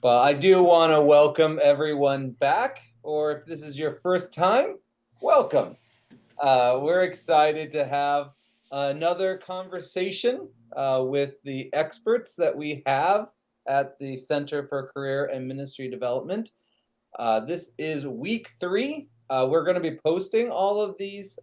Well, I do want to welcome everyone back, or if this is your first time, welcome. We're excited to have another conversation with the experts that we have at the Center for Career and Ministry Development. This is week 3. We're going to be posting all of these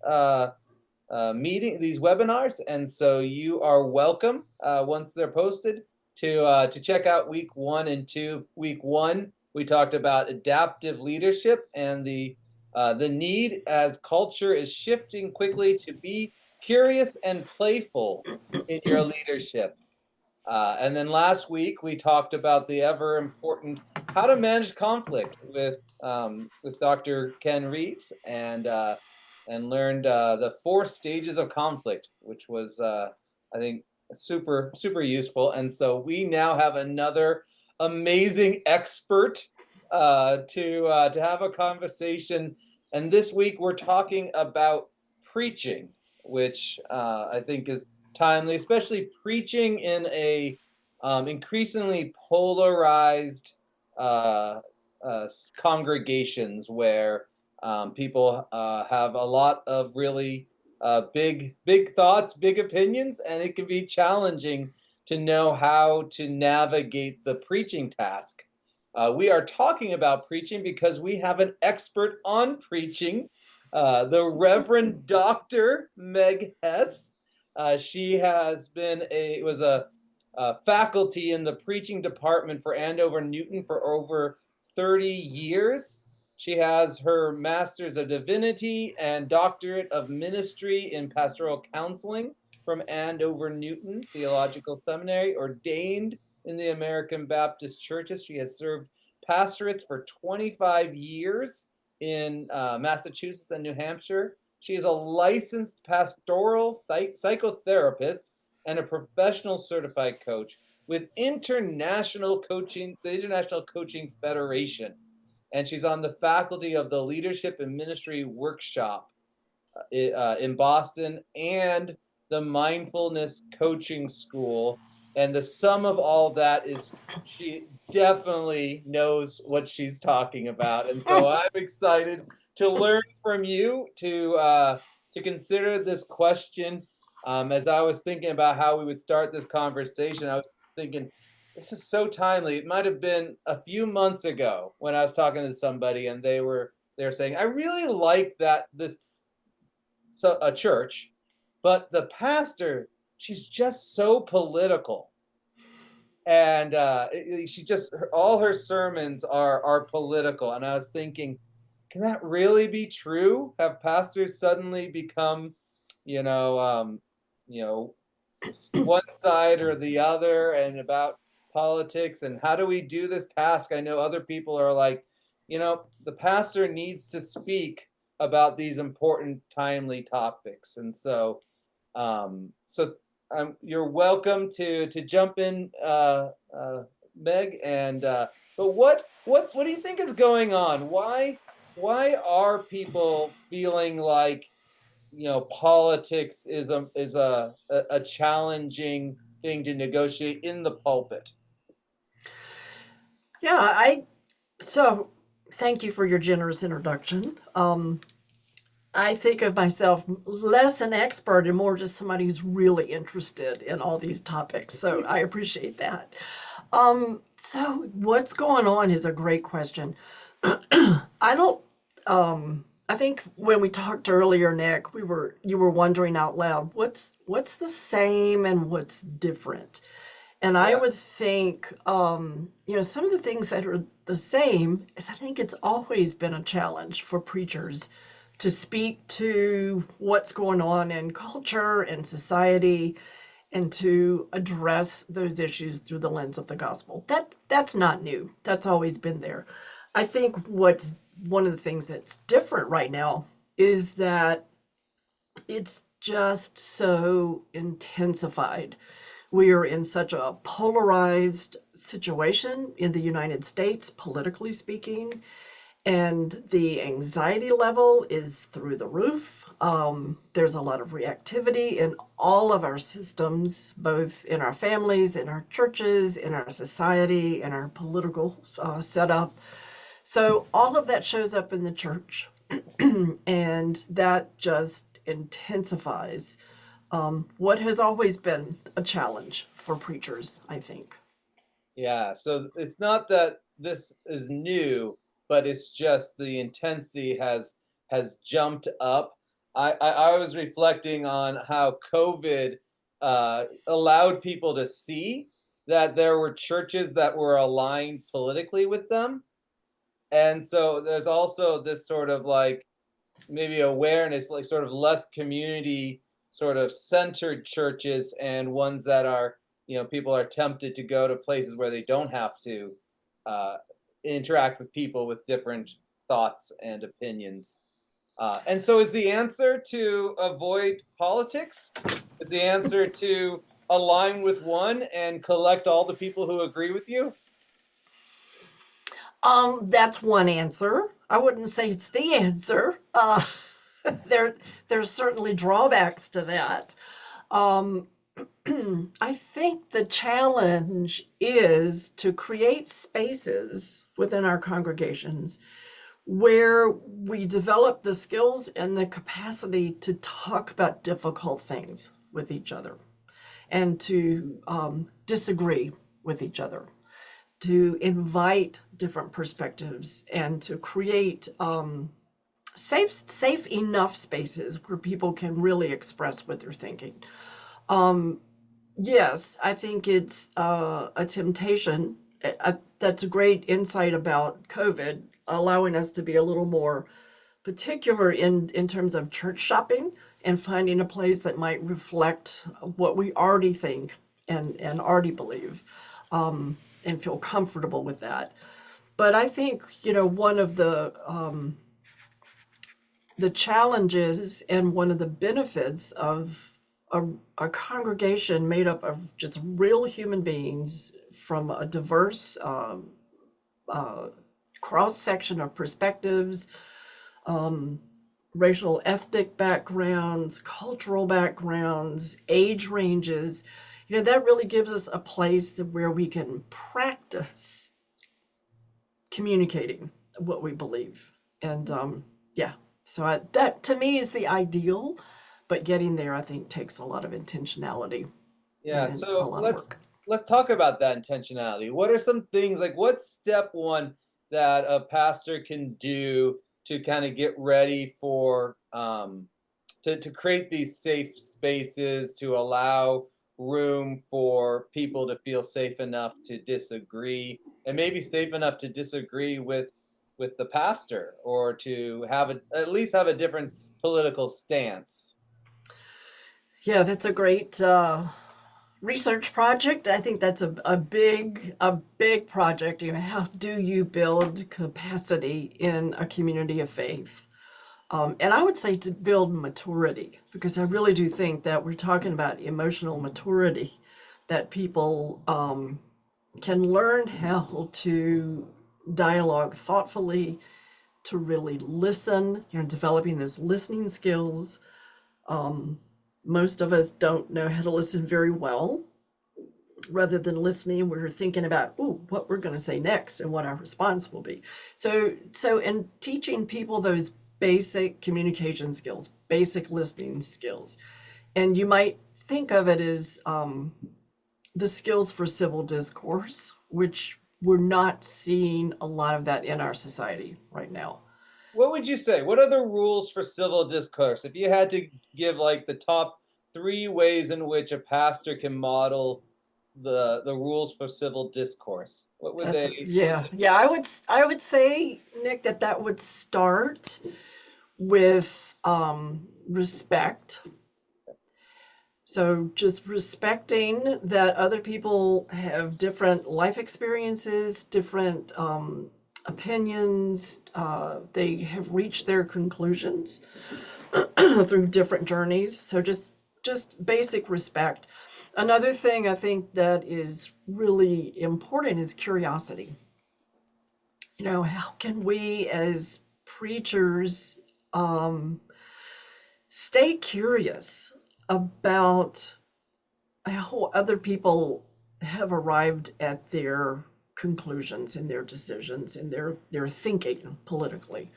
these webinars, and so you are welcome once they're posted to check out week 1 and 2. Week 1, we talked about adaptive leadership and the need as culture is shifting quickly to be curious and playful in your leadership. And then last week we talked about the ever important how to manage conflict with Dr. Ken Reeves and learned the 4 stages of conflict, which was I think super useful. And so we now have another amazing expert to have a conversation. And this week we're talking about preaching, which I think is timely, especially preaching in a increasingly polarized uh, congregations where people have a lot of really big thoughts, big opinions, and it can be challenging to know how to navigate the preaching task. We are talking about preaching because we have an expert on preaching, the Reverend Dr. Meg Hess. She has been was a faculty in the preaching department for Andover-Newton for over 30 years. She has her Master's of Divinity and Doctorate of Ministry in Pastoral Counseling from Andover-Newton Theological Seminary, ordained in the American Baptist Churches. She has served pastorates for 25 years in Massachusetts and New Hampshire. She is a licensed pastoral psychotherapist and a professional certified coach with international coaching, the International Coaching Federation. And she's on the faculty of the Leadership and Ministry Workshop in Boston and the Mindfulness Coaching School. And the sum of all that is she definitely knows what she's talking about. And so I'm excited to learn from you to consider this question. As I was thinking about how we would start this conversation, I was thinking, this is so timely. It might have been a few months ago when I was talking to somebody and they were saying, I really like that this a church, but the pastor, she's just so political, and she just all her sermons are political. And I was thinking, can that really be true? Have pastors suddenly become, you know, um, you know, one side or the other, and about politics? And how do we do this task? I know other people are like, the pastor needs to speak about these important, timely topics. And you're welcome to jump in, Meg. And but what do you think is going on? Why are people feeling like politics is a challenging thing to negotiate in the pulpit? Yeah, so thank you for your generous introduction. I think of myself less an expert and more just somebody who's really interested in all these topics. So I appreciate that. So what's going on is a great question. I don't I think when we talked earlier, Nick, you were wondering out loud, what's the same and what's different? And I Yeah. would think, some of the things that are the same is I think it's always been a challenge for preachers to speak to what's going on in culture and society and to address those issues through the lens of the gospel. That's not new. That's always been there. I think what's one of the things that's different right now is that it's just so intensified. We are in such a polarized situation in the United States, politically speaking, and the anxiety level is through the roof. There's a lot of reactivity in all of our systems, both in our families, in our churches, in our society, in our political setup. So all of that shows up in the church, and that just intensifies what has always been a challenge for preachers, I think. Yeah, so it's not that this is new, but it's just the intensity has jumped up. I was reflecting on how COVID allowed people to see that there were churches that were aligned politically with them. And so there's also this sort of like maybe awareness, like sort of less community sort of centered churches and ones that are, people are tempted to go to places where they don't have to uh, interact with people with different thoughts and opinions. And so is the answer to avoid politics? Is the answer to align with one and collect all the people who agree with you? That's one answer. I wouldn't say it's the answer. There, there's certainly drawbacks to that. Um, I think the challenge is to create spaces within our congregations where we develop the skills and the capacity to talk about difficult things with each other and to disagree with each other, to invite different perspectives, and to create safe enough spaces where people can really express what they're thinking. Um, yes, I think it's a temptation. That's a great insight about COVID, allowing us to be a little more particular in terms of church shopping and finding a place that might reflect what we already think and already believe, and feel comfortable with that. But I think, one of the challenges and one of the benefits of a, a congregation made up of just real human beings from a diverse uh, cross section of perspectives, um, racial, ethnic backgrounds, cultural backgrounds, age ranges. That really gives us a place where we can practice communicating what we believe. And yeah, so that to me is the ideal, but getting there, I think, takes a lot of intentionality Yeah, and a so lot of let's work. let's talk about that intentionality. What are some things like what's step one that a pastor can do to kind of get ready for to create these safe spaces to allow room for people to feel safe enough to disagree and maybe safe enough to disagree with the pastor or to have at least have a different political stance. Yeah, that's a great research project. I think that's a big project. How do you build capacity in a community of faith? And I would say to build maturity, because I really do think that we're talking about emotional maturity, that people can learn how to dialogue thoughtfully, to really listen, developing those listening skills. Um, Most of us don't know how to listen very well. Rather than listening, we're thinking about, ooh, what we're going to say next and what our response will be. So in teaching people those basic communication skills, basic listening skills, and you might think of it as the skills for civil discourse, which we're not seeing a lot of that in our society right now. What would you say? What are the rules for civil discourse? If you had to give like the top three ways in which a pastor can model the rules for civil discourse, what would That's they yeah, yeah. I would say, Nick, that would start with respect. So just respecting that other people have different life experiences, different opinions. They have reached their conclusions through different journeys. So just basic respect. Another thing I think that is really important is curiosity. how can we as preachers um, stay curious about how other people have arrived at their conclusions and their decisions and their thinking politically.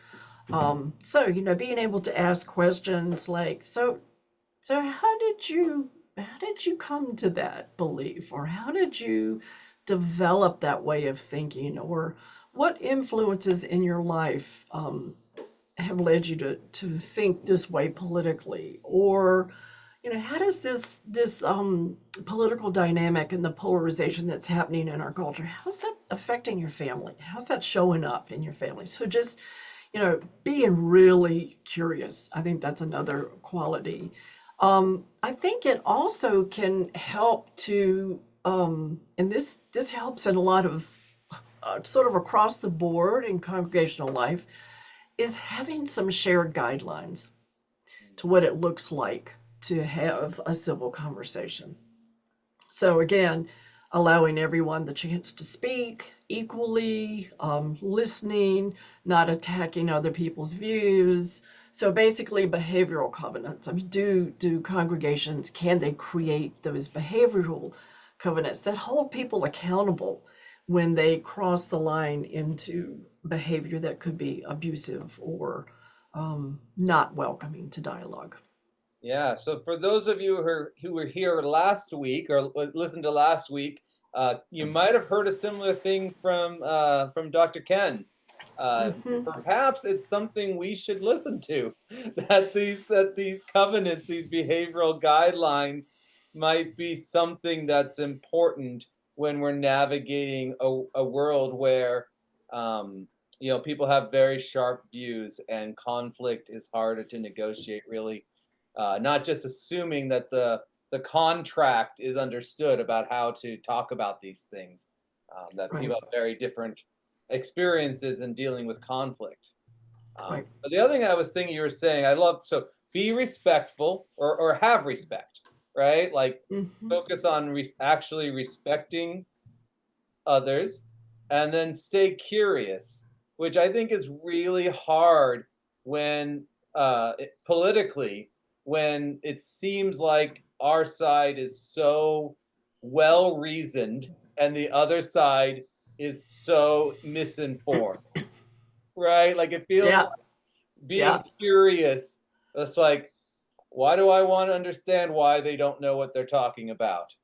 So, being able to ask questions like, so how did you come to that belief, or how did you develop that way of thinking, or what influences in your life have led you to think this way politically, or how does this political dynamic and the polarization that's happening in our culture, how's that affecting your family? How's that showing up in your family? So just being really curious, I think that's another quality. I think it also can help to, and this helps in a lot of sort of across the board in congregational life, is having some shared guidelines to what it looks like to have a civil conversation. So again, allowing everyone the chance to speak equally, listening, not attacking other people's views. So basically, behavioral covenants. I mean, do congregations, can they create those behavioral covenants that hold people accountable when they cross the line into behavior that could be abusive or not welcoming to dialogue? Yeah, so for those of you who were here last week or listened to last week, you might have heard a similar thing from Dr. Ken. Hmm. Perhaps it's something we should listen to, that these covenants, these behavioral guidelines might be something that's important when we're navigating a world where people have very sharp views and conflict is harder to negotiate, really. Not just assuming that the contract is understood about how to talk about these things. That Right, people have very different experiences in dealing with conflict. right. But the other thing I was thinking you were saying, I love, so be respectful, or have respect, right? Like, Hmm. focus on actually respecting others, and then stay curious, which I think is really hard when politically, when it seems like our side is so well reasoned and the other side is so misinformed, right? Like, it feels Yeah, like being yeah, curious. It's like, why do I want to understand why they don't know what they're talking about?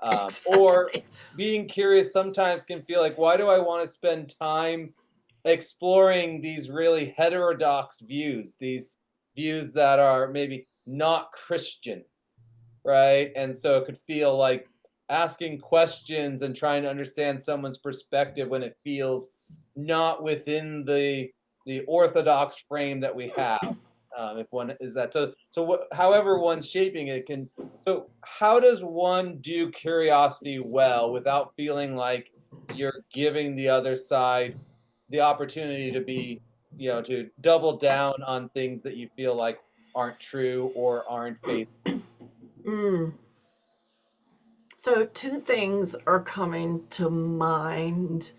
Or exactly. being curious sometimes can feel like, why do I want to spend time exploring these really heterodox views, these views that are maybe not Christian, right? And so it could feel like asking questions and trying to understand someone's perspective when it feels not within the orthodox frame that we have. If one is that, so what, however one's shaping it can. So how does one do curiosity well without feeling like you're giving the other side the opportunity to be, to double down on things that you feel like aren't true or aren't faithful? Mm. So, two things are coming to mind.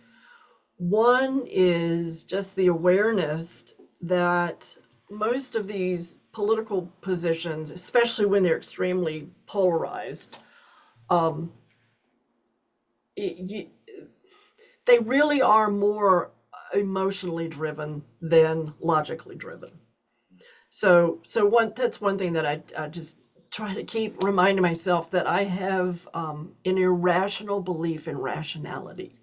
One is just the awareness that most of these political positions, especially when they're extremely polarized, um, y- y- they really are more emotionally driven than logically driven. So that's one thing that I just try to keep reminding myself, that I have an irrational belief in rationality.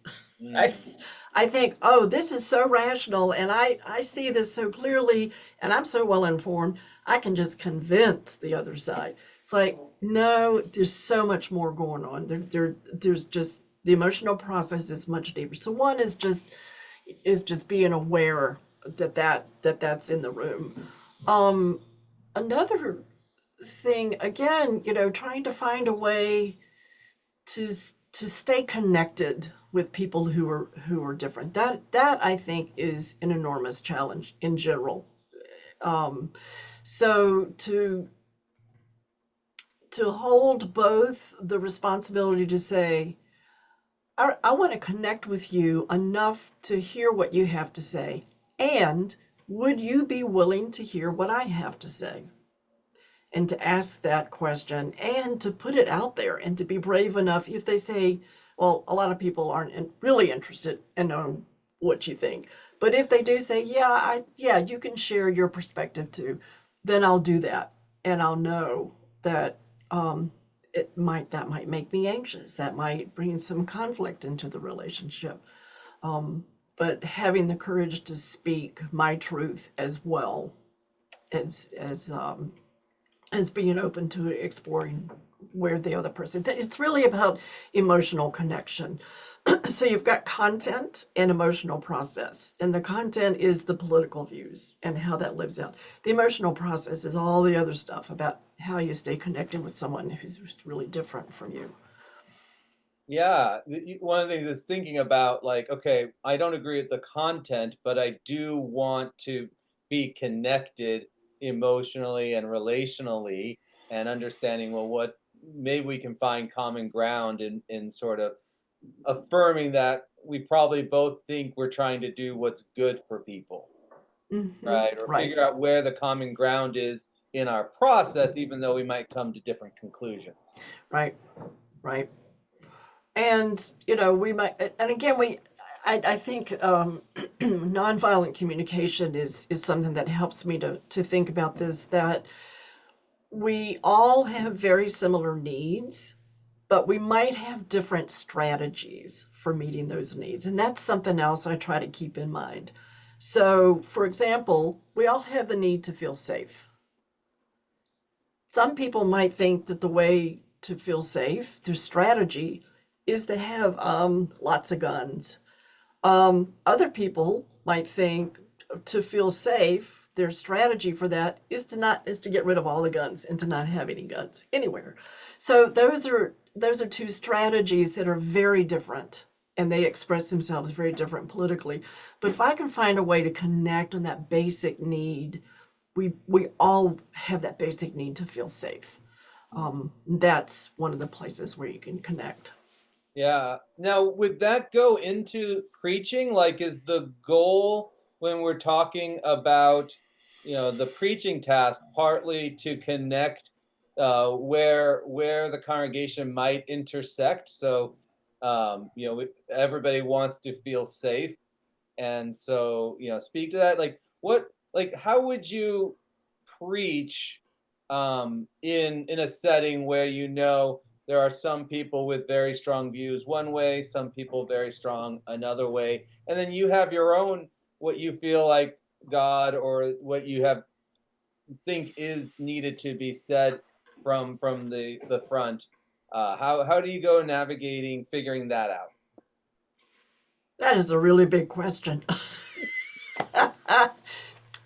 I, Mm, I think, oh, this is so rational, and I see this so clearly, and I'm so well informed, I can just convince the other side. It's like, no, there's so much more going on. There's just the emotional process is much deeper. So one is just being aware that's in the room. Um, Another thing, again, trying to find a way to to stay connected with people who are different. That I think is an enormous challenge in general. Um, so to hold both the responsibility to say, I want to connect with you enough to hear what you have to say. And would you be willing to hear what I have to say? And to ask that question and to put it out there and to be brave enough if they say, well, a lot of people aren't really interested in knowing what you think. But if they do say, yeah, you can share your perspective too, then I'll do that. And I'll know that that might make me anxious. That might bring some conflict into the relationship. Um, but having the courage to speak my truth as well as being open to exploring where the other person. It's really about emotional connection. So you've got content and emotional process, and the content is the political views and how that lives out. The emotional process is all the other stuff about how you stay connected with someone who's just really different from you. Yeah, one of the things is thinking about like, okay, I don't agree with the content, but I do want to be connected emotionally and relationally, and understanding, well, what maybe we can find common ground in sort of affirming that we probably both think we're trying to do what's good for people, right? Or Right, figure out where the common ground is in our process, even though we might come to different conclusions. right, right. And we might, and again, I think nonviolent communication is something that helps me to think about this. That we all have very similar needs, but we might have different strategies for meeting those needs. And that's something else I try to keep in mind. So, for example, we all have the need to feel safe. Some people might think that the way to feel safe, their strategy, is to have lots of guns. Other people might think to feel safe, their strategy for that is to get rid of all the guns and to not have any guns anywhere. So those are two strategies that are very different and they express themselves very different politically. But if I can find a way to connect on that basic need, we all have that basic need to feel safe. That's one of the places where you can connect. Yeah. Now, would that go into preaching? Like, is the goal when we're talking about, the preaching task partly to connect where the congregation might intersect? So, everybody wants to feel safe, and so, speak to that. Like, how would you preach in a setting where there are some people with very strong views one way, some people very strong another way, and then you have your own, what you feel like God, or what you have think is needed to be said from the front. How do you go navigating figuring that out? That is a really big question.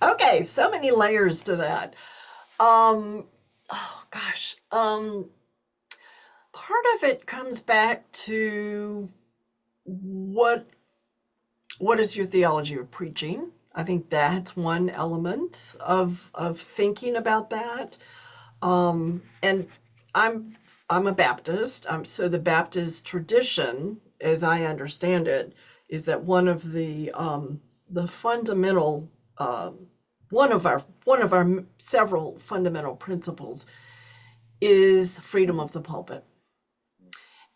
Okay, so many layers to that. Um, oh gosh. Part of it comes back to what what is your theology of preaching? I think that's one element of thinking about that. And I'm I'm a Baptist. So the Baptist tradition, as I understand it, is that the fundamental one of our several fundamental principles is freedom of the pulpit,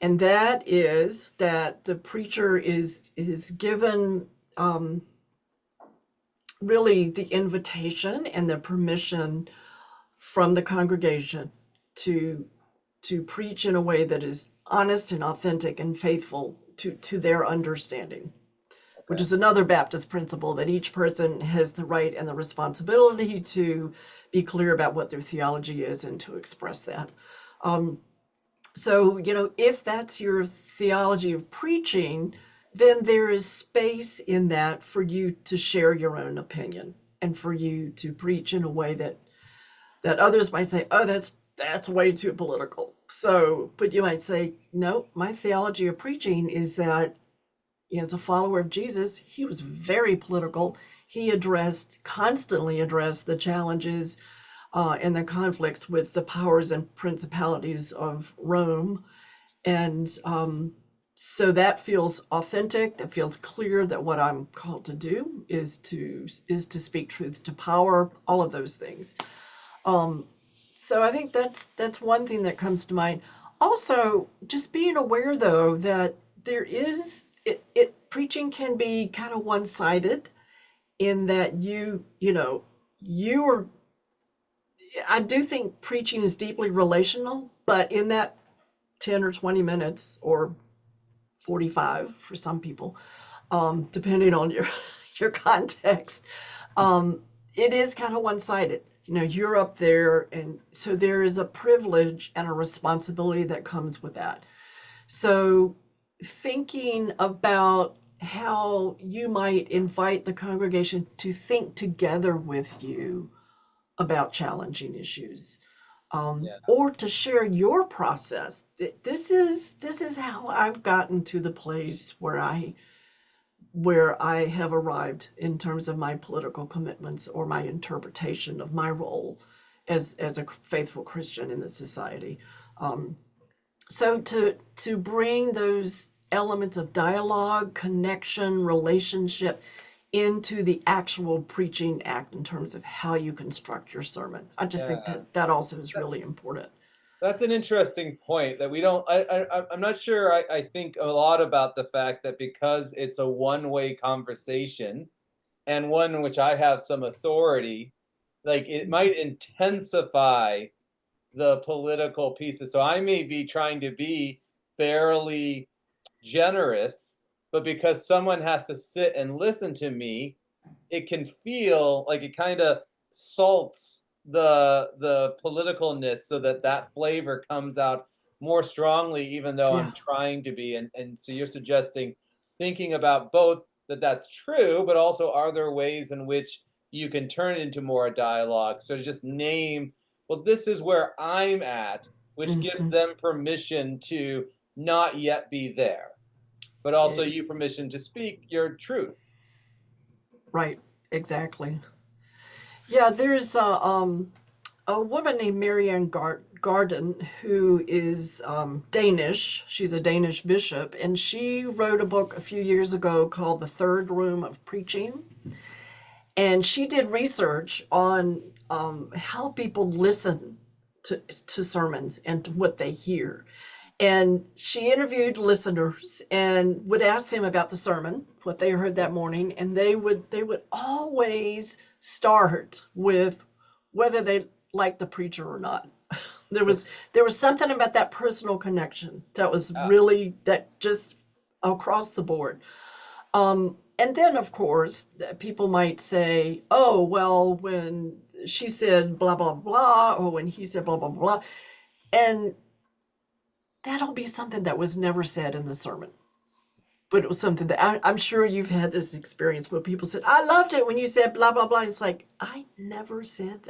and that is that the preacher is given really the invitation and the permission from the congregation to preach in a way that is honest and authentic and faithful to their understanding, which Okay. is another Baptist principle that each person has the right and the responsibility to be clear about what their theology is and to express that. Um, so, if that's your theology of preaching, then there is space in that for you to share your own opinion and for you to preach in a way that others might say, oh, that's way too political. So, but you might say, no, my theology of preaching is that, as a follower of Jesus, he was very political. He constantly addressed the challenges and the conflicts with the powers and principalities of Rome. And So that feels authentic, that feels clear that what I'm called to do is to speak truth to power, all of those things. Um, so I think that's one thing that comes to mind. Also, just being aware though that there is it preaching can be kind of one-sided in that you are I do think preaching is deeply relational, but in that 10 or 20 minutes or 45 for some people, depending on your your context, it is kind of one-sided. You're up there, and so there is a privilege and a responsibility that comes with that. So thinking about how you might invite the congregation to think together with you about challenging issues, Yeah. or to share your process. This is how I've gotten to the place where I have arrived in terms of my political commitments or my interpretation of my role as a faithful Christian in the society. Um, so to bring those elements of dialogue, connection, relationship into the actual preaching act in terms of how you construct your sermon. I just think Yeah. that also is really important. That's an interesting point that we don't. I'm not sure. I think a lot about the fact that because it's a one-way conversation and one in which I have some authority, like it might intensify the political pieces. So I may be trying to be fairly generous, but because someone has to sit and listen to me, it can feel like it kind of salts the politicalness so that that flavor comes out more strongly, even though Yeah, I'm trying to be. And so you're suggesting thinking about both that that's true, but also are there ways in which you can turn it into more a dialogue? So to just name, well, this is where I'm at, which gives hmm them permission to not yet be there, but also it, you permission to speak your truth. right, exactly. Yeah, there's a woman named Marianne Garden who is Danish. She's a Danish bishop, and she wrote a book a few years ago called The Third Room of Preaching. And she did research on how people listen to sermons and to what they hear. And she interviewed listeners and would ask them about the sermon, what they heard that morning, and they would always start with whether they liked the preacher or not. There was there was something about that personal connection that was Yeah. really that just across the board. And then, of course, people might say, oh, well, when she said blah, blah, blah, or when he said blah, blah, blah. And that'll be something that was never said in the sermon. But it was something that I'm sure you've had this experience where people said, I loved it when you said blah, blah, blah. It's like, I never said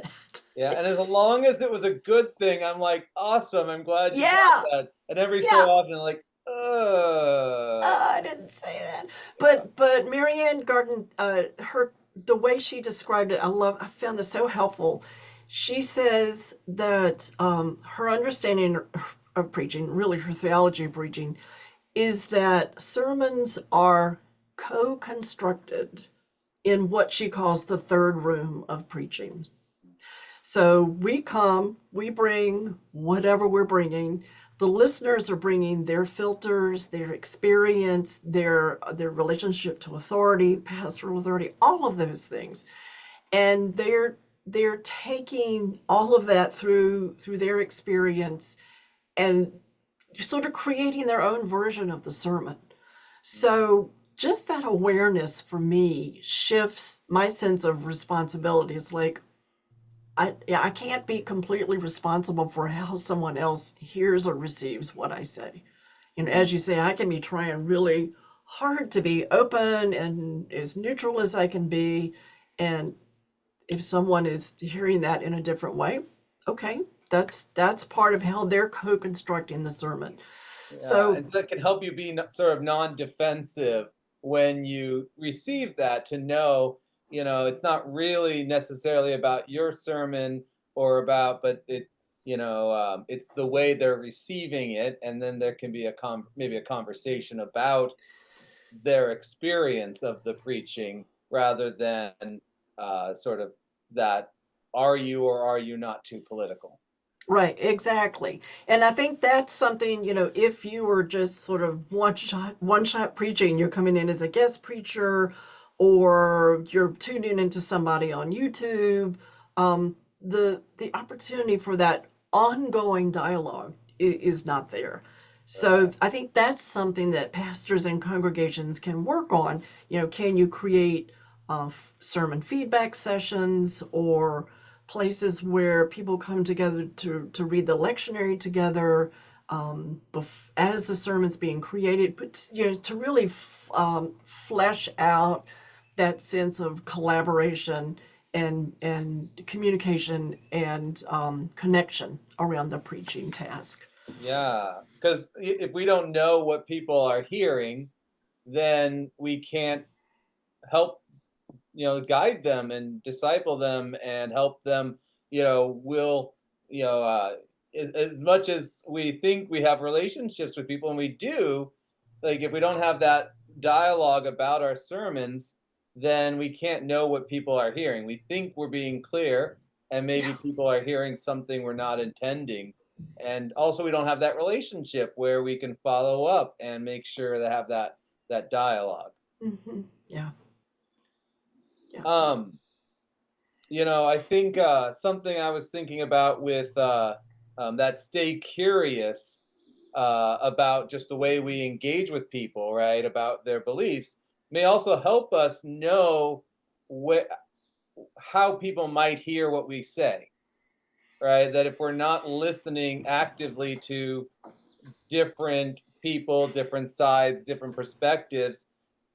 Yeah, that. and as long as it was a good thing, I'm like, awesome. I'm glad you got Yeah, that. And every so yeah. often, like, I didn't say that. But Marianne Garden, her the way she described it, I found this so helpful. She says that her understanding of preaching, really her theology of preaching, is that sermons are co-constructed in what she calls the third room of preaching. So we come, we bring whatever we're bringing. The listeners are bringing their filters, their experience, their relationship to authority, pastoral authority, all of those things, and they're taking all of that through their experience and sort of creating their own version of the sermon. So just that awareness for me shifts my sense of responsibility. It's like I can't be completely responsible for how someone else hears or receives what I say. As you say, I can be trying really hard to be open and as neutral as I can be. And if someone is hearing that in a different way, okay, that's part of how they're co-constructing the sermon. yeah, So and so that can help you be sort of non-defensive when you receive that to know, it's not really necessarily about your sermon or about, but it's the way they're receiving it, and then there can be maybe a conversation about their experience of the preaching rather than sort of that are you or are you not too political? Right, exactly. And I think that's something, if you were just sort of one shot preaching, you're coming in as a guest preacher or you're tuning into somebody on YouTube, the opportunity for that ongoing dialogue is not there. So Correct. I think that's something that pastors and congregations can work on. Can you create sermon feedback sessions or places where people come together to read the lectionary together as the sermon's being created, but to really flesh out that sense of collaboration and communication and connection around the preaching task. Yeah, because if we don't know what people are hearing, then we can't help, guide them and disciple them and help them, will, you know, uh, as much as we think we have relationships with people, and we do, like if we don't have that dialogue about our sermons, then we can't know what people are hearing. We think we're being clear, and Yeah. maybe people are hearing something we're not intending. And also, we don't have that relationship where we can follow up and make sure to have that dialogue. Yeah. Yeah. Um, I think something I was thinking about with that stay curious about just the way we engage with people, right? About their beliefs may also help us know wh- how people might hear what we say, right? That if we're not listening actively to different people, different sides, different perspectives,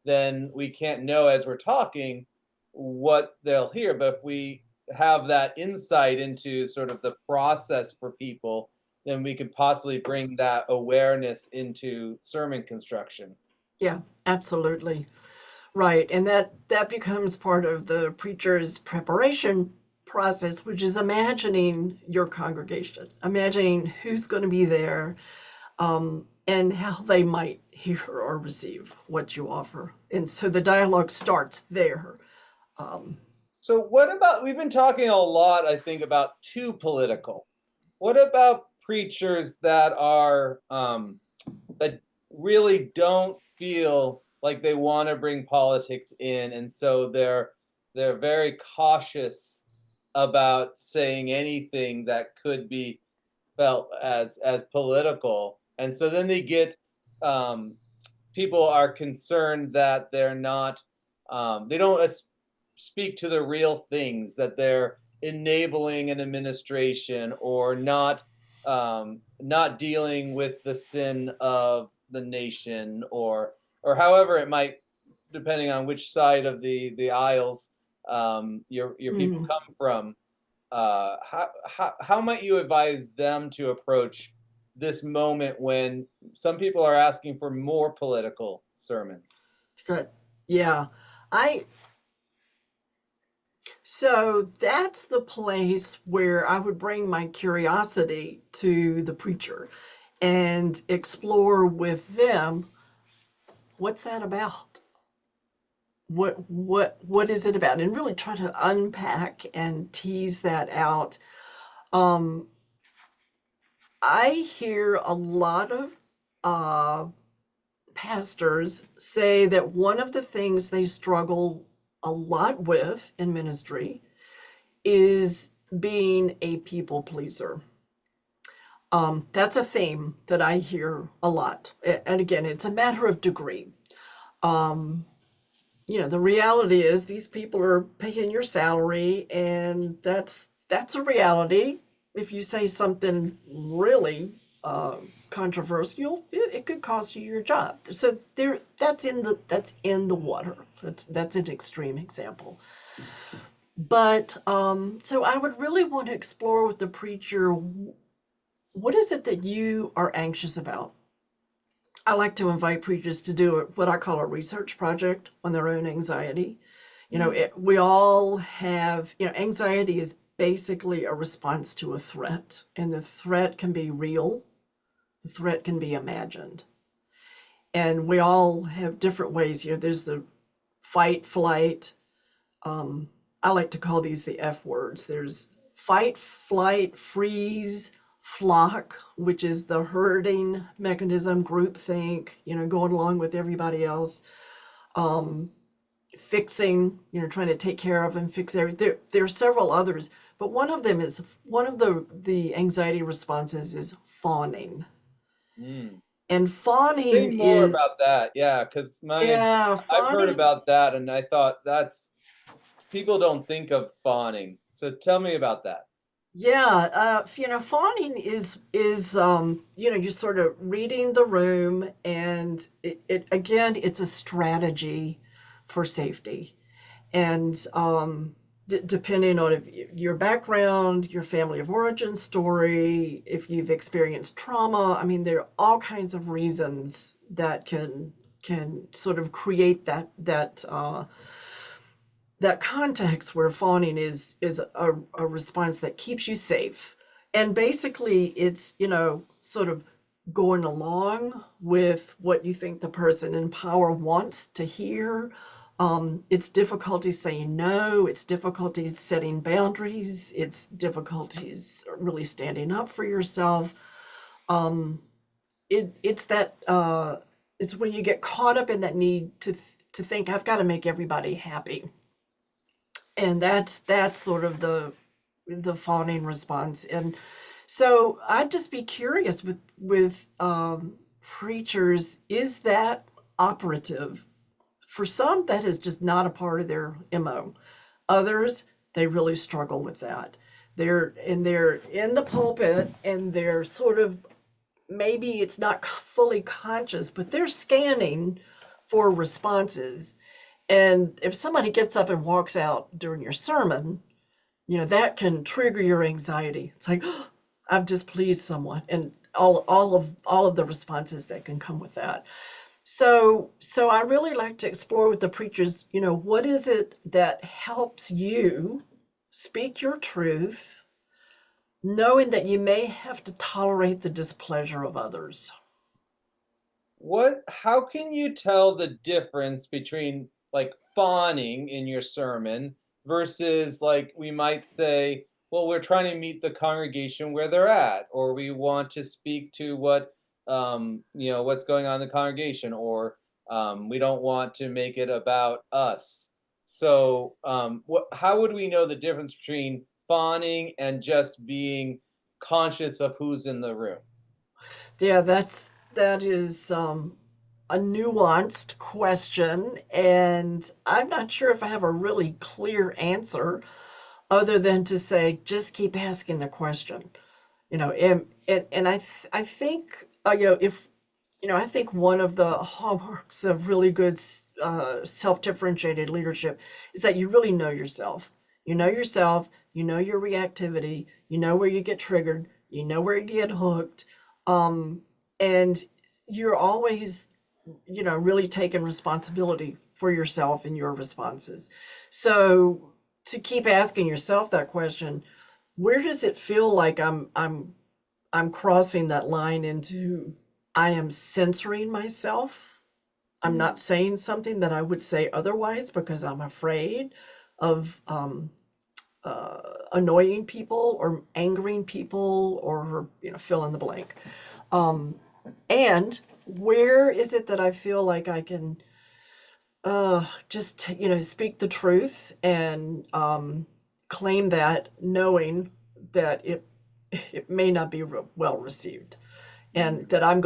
then we can't know as we're talking what they'll hear. But if we have that insight into sort of the process for people, then we could possibly bring that awareness into sermon construction. Yeah, absolutely. Right, and that becomes part of the preacher's preparation process, which is imagining your congregation, imagining who's going to be there, and how they might hear or receive what you offer. And so the dialogue starts there. Um, So, what about we've been talking a lot, I think, about too political. What about preachers that are that really don't feel like they want to bring politics in, and so they're very cautious about saying anything that could be felt as political, and so then they get um, people are concerned that they don't speak to the real things, that they're enabling an administration or not dealing with the sin of the nation, or however it might, depending on which side of the aisles your people mm, come from. How might you advise them to approach this moment when some people are asking for more political sermons? good. Yeah. I So that's the place where I would bring my curiosity to the preacher and explore with them what's that about? What is it about? And really try to unpack and tease that out. Um, I hear a lot of uh, pastors say that one of the things they struggle a lot with in ministry is being a people pleaser. That's a theme that I hear a lot. And again, it's a matter of degree. Um, the reality is these people are paying your salary, and that's a reality. If you say something really controversial, it could cost you your job. So that's in the water. That's an extreme example. But so I would really want to explore with the preacher, what is it that you are anxious about? I like to invite preachers to do what I call a research project on their own anxiety. Mm, We all have, anxiety is basically a response to a threat, and the threat can be real, the threat can be imagined. And we all have different ways. There's the fight, flight. Um, I like to call these the F words. There's fight, flight, freeze, flock, which is the herding mechanism, groupthink, going along with everybody else. Um, Fixing, trying to take care of and fix everything. There are several others, but one of the anxiety responses is fawning. Mm. And Say fawning more is, about that. Yeah, because yeah, I've heard fawning. about that, and I thought that's people don't think of fawning. So tell me about that. Yeah, fawning is you're sort of reading the room, and it again, it's a strategy for safety. And depending on your background, your family of origin story, if you've experienced trauma, I mean, there are all kinds of reasons that can sort of create that context where fawning is a response that keeps you safe. And basically, it's, sort of going along with what you think the person in power wants to hear. It's difficulties saying no, it's difficulties setting boundaries, it's difficulties really standing up for yourself. Um, it's that it's when you get caught up in that need to think I've got to make everybody happy, and that's sort of the fawning response. And so I'd just be curious with preachers, is that operative? For some, that is just not a part of their MO. Others, they really struggle with that. They're in the pulpit, and they're sort of, maybe it's not fully conscious, but they're scanning for responses. And if somebody gets up and walks out during your sermon, that can trigger your anxiety. It's like, oh, I've displeased someone, and all of the responses that can come with that. So I really like to explore with the preachers, what is it that helps you speak your truth, knowing that you may have to tolerate the displeasure of others. How can you tell the difference between like fawning in your sermon versus like we might say, well, we're trying to meet the congregation where they're at, or we want to speak to what's going on in the congregation, or we don't want to make it about us. So, how would we know the difference between fawning and just being conscious of who's in the room? Yeah, that is a nuanced question, and I'm not sure if I have a really clear answer other than to say just keep asking the question. And I think if I think one of the hallmarks of really good self-differentiated leadership is that you really know yourself. You know yourself, you know your reactivity, you know where you get triggered, you know where you get hooked, um, and you're always, really taking responsibility for yourself and your responses. So to keep asking yourself that question, where does it feel like I'm crossing that line into I am censoring myself. I'm not Mm. saying something that I would say otherwise because I'm afraid of annoying people or angering people, or fill in the blank. Um, and where is it that I feel like I can just speak the truth and claim that, knowing that it may not be well received, and Mm. that I'm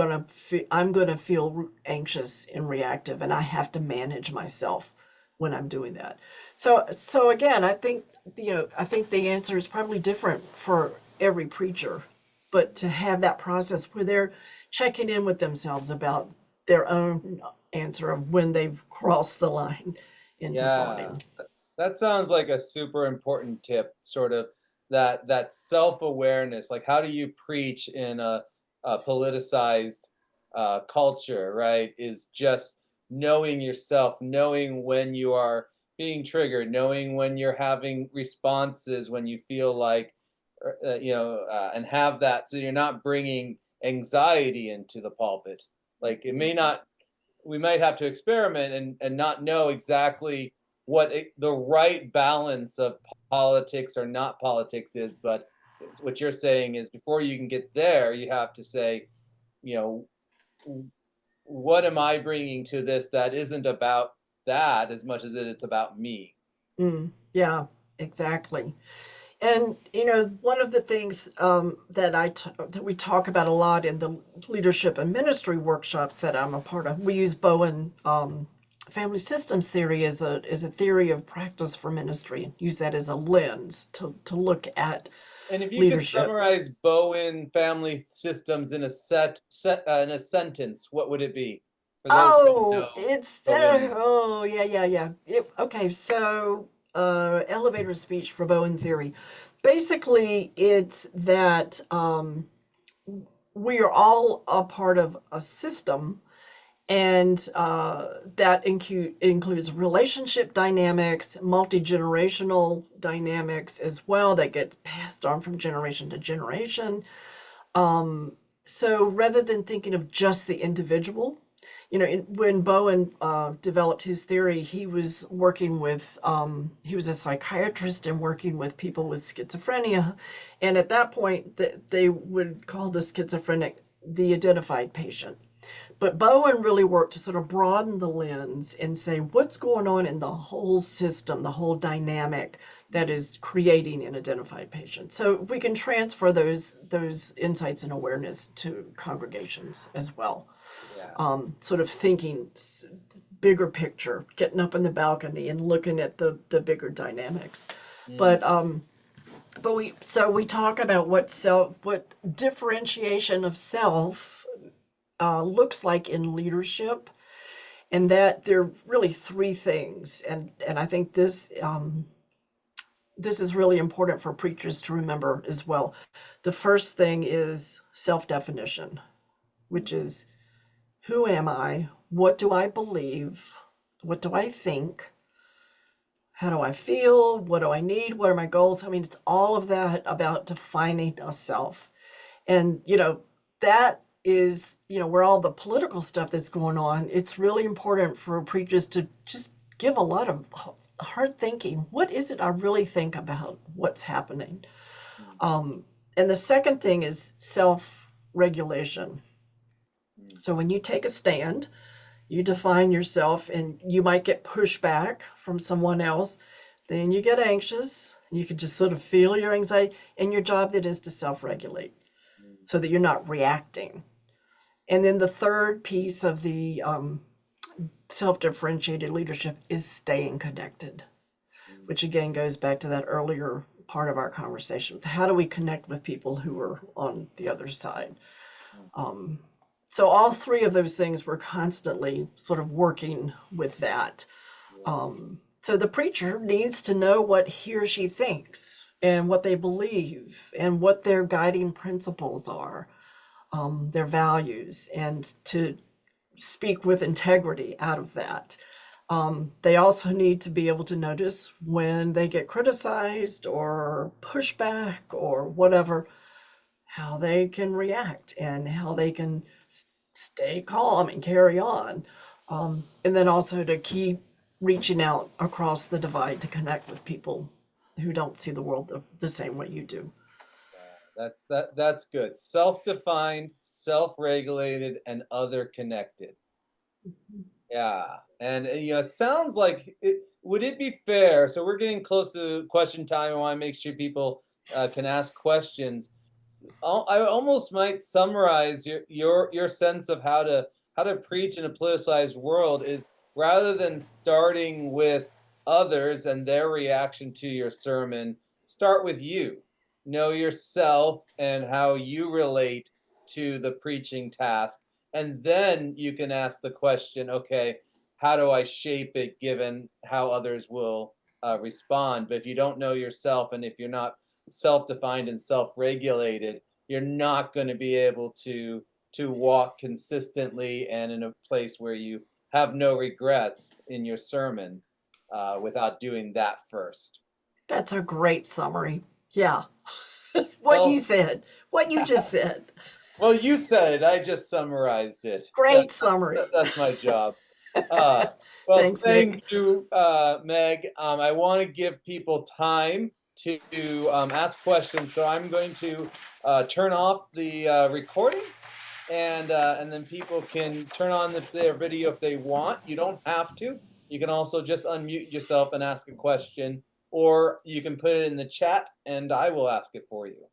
gonna feel anxious and reactive, and I have to manage myself when I'm doing that. So again, I think the answer is probably different for every preacher, but to have that process where they're checking in with themselves about their own answer of when they've crossed the line into Yeah. fawning. That sounds like a super important tip, sort of that self-awareness. Like, how do you preach in a politicized culture, right? Is just knowing yourself, knowing when you are being triggered, knowing when you're having responses when you feel like, and have that so you're not bringing anxiety into the pulpit. Like it may not, we might have to experiment and not know exactly the right balance of politics or not politics is, but what you're saying is before you can get there, you have to say, you know, what am I bringing to this that isn't about that as much as it's about me? Yeah, exactly. And one of the things that we talk about a lot in the leadership and ministry workshops that I'm a part of, we use Bowen family systems theory as a theory of practice for ministry, and use that as a lens to look at And if you could leadership. summarize Bowen family systems in in a sentence, what would it be? For those who don't Oh, know it's there. Bowenian. Oh, yeah, yeah, yeah. Okay, so elevator speech for Bowen theory. Basically, it's that we are all a part of a system, and that includes relationship dynamics, multi-generational dynamics as well, that gets passed on from generation to generation. Um, so rather than thinking of just the individual, when Bowen developed his theory, he was working with, he was a psychiatrist and working with people with schizophrenia. And at that point, they would call the schizophrenic the identified patient. But Bowen really worked to sort of broaden the lens and say, what's going on in the whole system, the whole dynamic that is creating an identified patient. So we can transfer those insights and awareness to congregations as well. Yeah. Sort of thinking bigger picture, getting up in the balcony and looking at the bigger dynamics. Mm. But we talk about what differentiation of self looks like in leadership, and that there are really three things, and I think this is really important for preachers to remember as well. The first thing is self-definition, which is, who am I? What do I believe? What do I think? How do I feel? What do I need? What are my goals? I mean, it's all of that about defining a self. And, that is, where all the political stuff that's going on, it's really important for preachers to just give a lot of hard thinking. What is it I really think about what's happening? Mm. And the second thing is self-regulation. Mm. So when you take a stand, you define yourself, and you might get pushback from someone else. Then you get anxious. You can just sort of feel your anxiety, and your job then is to self-regulate Mm. so that you're not reacting. And then the third piece of the self-differentiated leadership is staying connected, Mm. which again goes back to that earlier part of our conversation. How do we connect with people who are on the other side? Mm. Um, so all three of those things we're constantly sort of working with that. Yeah. So the preacher needs to know what he or she thinks and what they believe and what their guiding principles are, their values, and to speak with integrity out of that. They also need to be able to notice when they get criticized or pushback or whatever, how they can react and how they can stay calm and carry on. And then also to keep reaching out across the divide to connect with people who don't see the world the same way you do. That's good. Self-defined, self-regulated, and other connected. Yeah, and, it sounds like would it be fair, so we're getting close to question time. I wanna make sure people, can ask questions. I almost might summarize your sense of how to preach in a politicized world is rather than starting with others and their reaction to your sermon, start with you. Know yourself and how you relate to the preaching task, and then you can ask the question, okay, how do I shape it given how others will respond? But if you don't know yourself and if you're not self-defined and self-regulated, you're not going to be able to walk consistently and in a place where you have no regrets in your sermon. without doing that first. That's a great summary. Yeah. What you Well, said, what you just said. well, you said it. I just summarized it. Great summary. That's my job. Uh, well, Thanks, thank Nick. you, Meg. I want to give people time to ask questions, so I'm going to turn off the recording, and then people can turn on their video if they want. You don't have to. You can also just unmute yourself and ask a question, or you can put it in the chat, and I will ask it for you.